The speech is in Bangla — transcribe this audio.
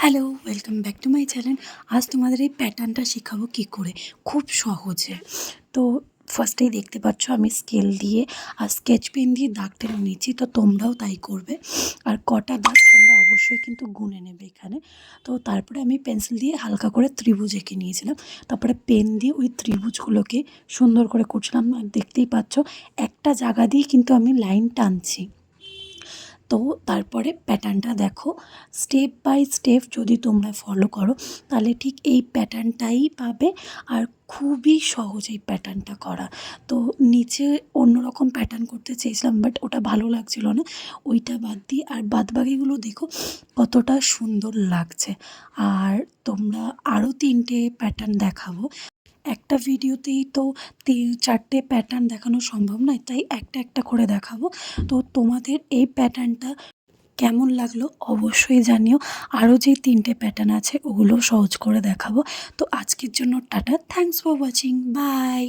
Hello, welcome back to my channel. আজ তোমাদের এই প্যাটার্নটা শেখাবো কী করে, খুব সহজে। তো ফার্স্টেই দেখতে পাচ্ছ আমি স্কেল দিয়ে আর স্কেচ পেন দিয়ে দাগ টেনে নিচ্ছি, তো তোমরাও তাই করবে। আর কটা দাগ তোমরা অবশ্যই কিন্তু গুনে নেবে এখানে। তো তারপরে আমি পেন্সিল দিয়ে হালকা করে ত্রিভুজ এঁকে নিয়েছিলাম। তারপরে পেন দিয়ে ওই ত্রিভুজগুলোকে সুন্দর করে করছিলাম। আর দেখতেই পাচ্ছ একটা জায়গা দিয়ে কিন্তু আমি লাইন টানছি। তো তারপরে প্যাটার্নটা দেখো, স্টেপ বাই স্টেপ যদি তোমরা ফলো করো তাহলে ঠিক এই প্যাটার্নটাই পাবে। আর খুবই সহজ এই প্যাটার্নটা করা। তো নিচে অন্যরকম প্যাটার্ন করতে চেয়েছিলাম, বাট ওটা ভালো লাগছিল না, ওইটা বাদ দিয়ে আর বাদবাকিগুলো দেখো কতটা সুন্দর লাগছে। আর তোমরা আরও 3টে প্যাটার্ন দেখাবো। একটা ভিডিওতেই তো 4টে প্যাটার্ন দেখানো সম্ভব নয়, তাই একটা একটা করে দেখাবো। তো তোমাদের এই প্যাটার্নটা কেমন লাগলো অবশ্যই জানিও। আরও যে 3টে প্যাটার্ন আছে ওগুলোও সহজ করে দেখাবো। তো আজকের জন্য tata, thanks for watching, by.